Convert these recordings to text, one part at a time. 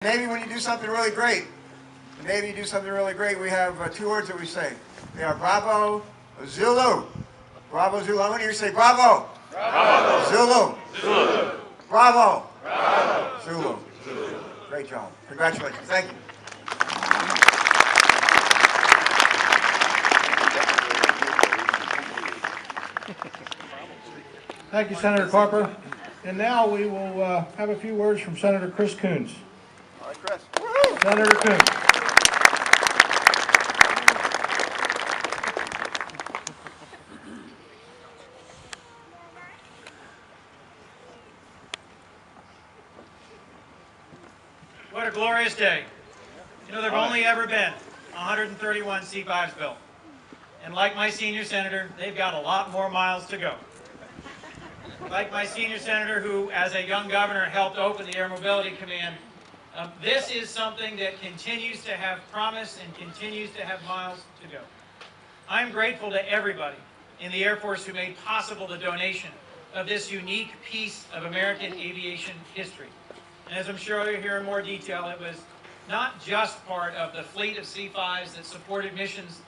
Navy, when you do something really great, the Navy, you do something really great, we have two words that we say. They are bravo, Zulu. Bravo, Zulu. I want you to say bravo. Bravo. Zulu. Zulu. Bravo. Bravo. Zulu. Zulu. Great job. Congratulations. Thank you. Thank you, Senator Carper. And now we will have a few words from Senator Chris Coons. All right, Chris. Senator Coons. What a glorious day. You know, there have only ever been 131 C-5s built. And like my senior senator, they've got a lot more miles to go. Like my senior senator, who as a young governor helped open the Air Mobility Command, this is something that continues to have promise and continues to have miles to go. I'm grateful to everybody in the Air Force who made possible the donation of this unique piece of American aviation history. And as I'm sure you'll hear in more detail, it was not just part of the fleet of C-5s that supported missions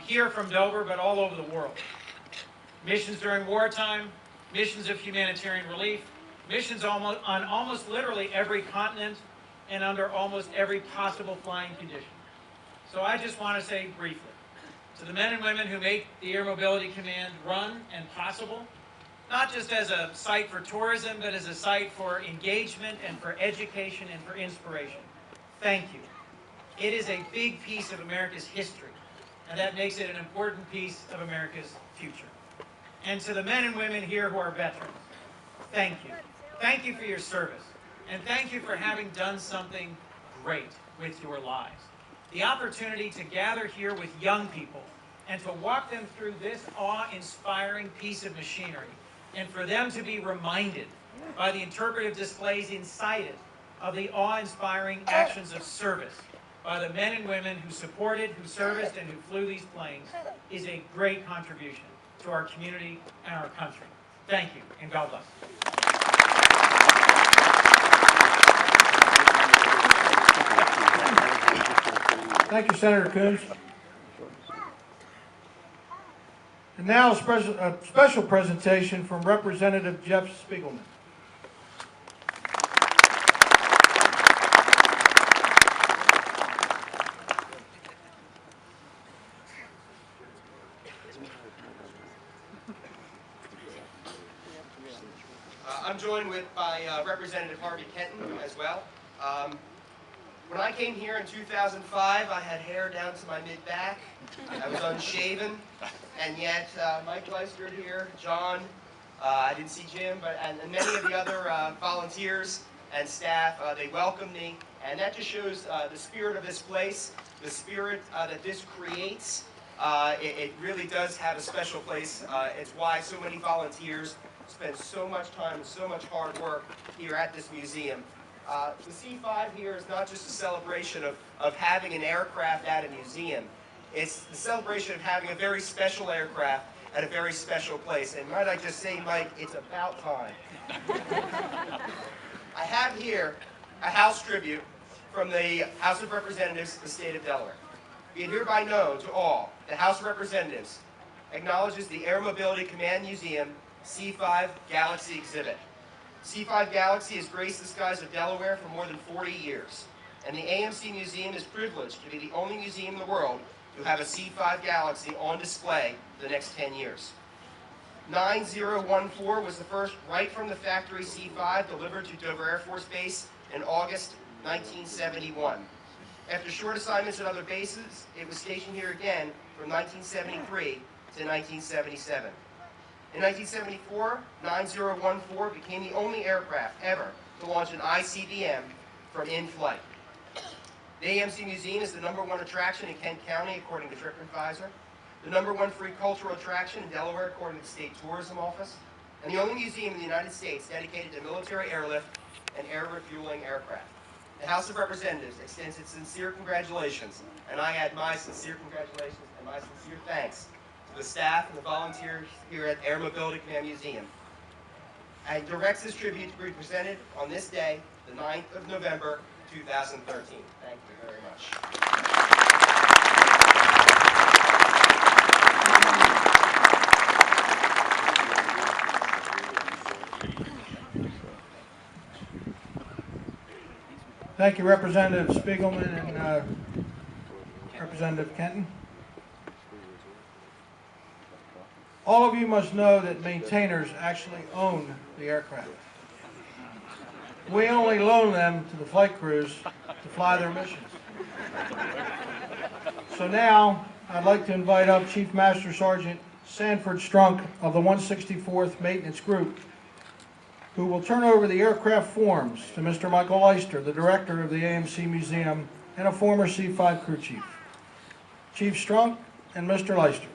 here from Dover, but all over the world. Missions during wartime, missions of humanitarian relief, missions on almost literally every continent and under almost every possible flying condition. So I just want to say briefly, to the men and women who make the Air Mobility Command run and possible, not just as a site for tourism, but as a site for engagement and for education and for inspiration, thank you. It is a big piece of America's history, and that makes it an important piece of America's future. And to the men and women here who are veterans, thank you. Thank you for your service. And thank you for having done something great with your lives. The opportunity to gather here with young people and to walk them through this awe-inspiring piece of machinery, and for them to be reminded by the interpretive displays inside it of the awe-inspiring actions of service by the men and women who supported, who serviced, and who flew these planes is a great contribution to our community and our country. Thank you, and God bless. Thank you, Senator Coons. And now a special presentation from Representative Jeff Spiegelman. I'm joined by Representative Harvey Kenton as well. When I came here in 2005, I had hair down to my mid-back. I was unshaven, and yet Mike Leistert here, John, I didn't see Jim, and many of the other volunteers and staff, they welcomed me, and that just shows the spirit of this place, the spirit that this creates. It really does have a special place. It's why so many volunteers spend so much time and so much hard work here at this museum. The C-5 here is not just a celebration of having an aircraft at a museum. It's the celebration of having a very special aircraft at a very special place. And might I just say, Mike, it's about time. I have here a House tribute from the House of Representatives of the state of Delaware. Be it hereby known to all, the House of Representatives acknowledges the Air Mobility Command Museum C-5 Galaxy exhibit. C-5 Galaxy has graced the skies of Delaware for more than 40 years, and the AMC Museum is privileged to be the only museum in the world to have a C-5 Galaxy on display for the next 10 years. 9014 was the first right-from-the-factory C-5 delivered to Dover Air Force Base in August 1971. After short assignments at other bases, it was stationed here again from 1973 to 1977. In 1974, 9014 became the only aircraft ever to launch an ICBM from in-flight. The AMC Museum is the #1 attraction in Kent County, according to TripAdvisor, the #1 free cultural attraction in Delaware, according to the State Tourism Office, and the only museum in the United States dedicated to military airlift and air refueling aircraft. The House of Representatives extends its sincere congratulations, and I add my sincere congratulations and my sincere thanks to the staff and the volunteers here at Air Mobility Command Museum, and directs this tribute to be presented on this day, the 9th of November, 2013. Thank you very much. Thank you, Representative Spiegelman and Representative Kenton. All of you must know that maintainers actually own the aircraft. We only loan them to the flight crews to fly their missions. So now, I'd like to invite up Chief Master Sergeant Sanford Strunk of the 164th Maintenance Group, who will turn over the aircraft forms to Mr. Michael Leister, the director of the AMC Museum and a former C-5 crew chief. Chief Strunk and Mr. Leister.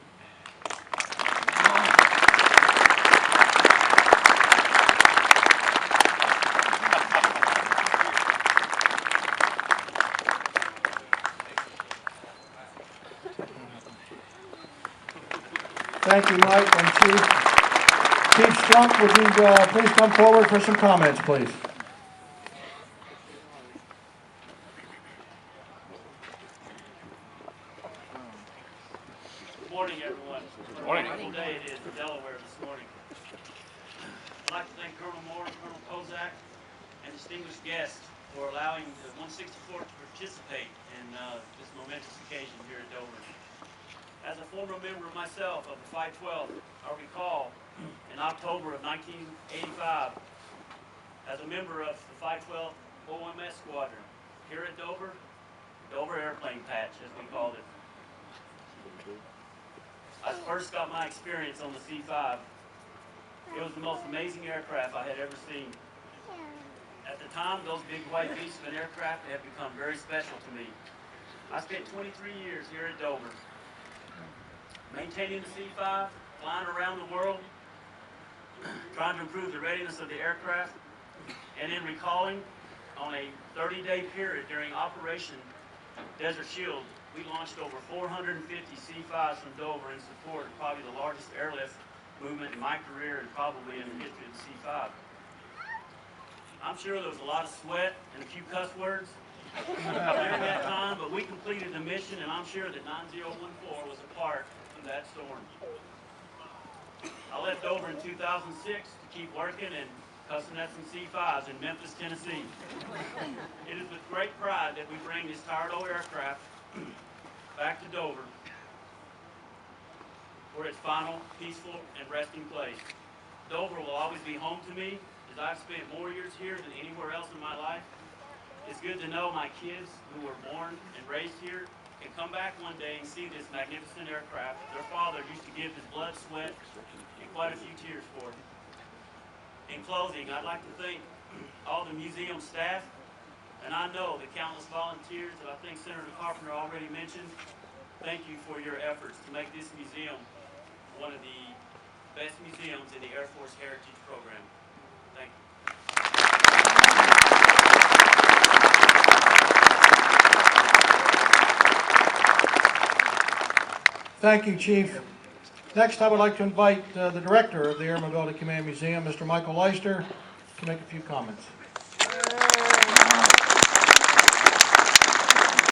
Thank you, Mike and Chief Strunk, would you please come forward for some comments, please? Good morning, everyone. What a wonderful day it is in Delaware this morning. I'd like to thank Colonel Moore, Colonel Kozak, and distinguished guests for allowing the 164th to participate in this momentous occasion here at Dover. As a former member myself of the 512, I recall in October of 1985, as a member of the 512 OMS Squadron here at Dover, Dover Airplane Patch, as we called it. I first got my experience on the C-5. It was the most amazing aircraft I had ever seen. At the time, those big white beasts of an aircraft had become very special to me. I spent 23 years here at Dover, maintaining the C-5, flying around the world, trying to improve the readiness of the aircraft, and then recalling on a 30-day period during Operation Desert Shield, we launched over 450 C-5s from Dover in support of probably the largest airlift movement in my career and probably in the history of the C-5. I'm sure there was a lot of sweat and a few cuss words during that time, but we completed the mission, and I'm sure that 9014 was a part of that storm. I left Dover in 2006 to keep working and cussing at some C-5s in Memphis, Tennessee. It is with great pride that we bring this tired old aircraft back to Dover for its final peaceful and resting place. Dover will always be home to me, as I've spent more years here than anywhere else in my life. It's good to know my kids who were born and raised here can come back one day and see this magnificent aircraft their father used to give his blood, sweat, and quite a few tears for. In closing, I'd like to thank all the museum staff, and I know the countless volunteers that I think Senator Carpenter already mentioned. Thank you for your efforts to make this museum one of the best museums in the Air Force Heritage Program. Thank you. Thank you, Chief. Next, I would like to invite the Director of the Air Mobility Command Museum, Mr. Michael Leister, to make a few comments.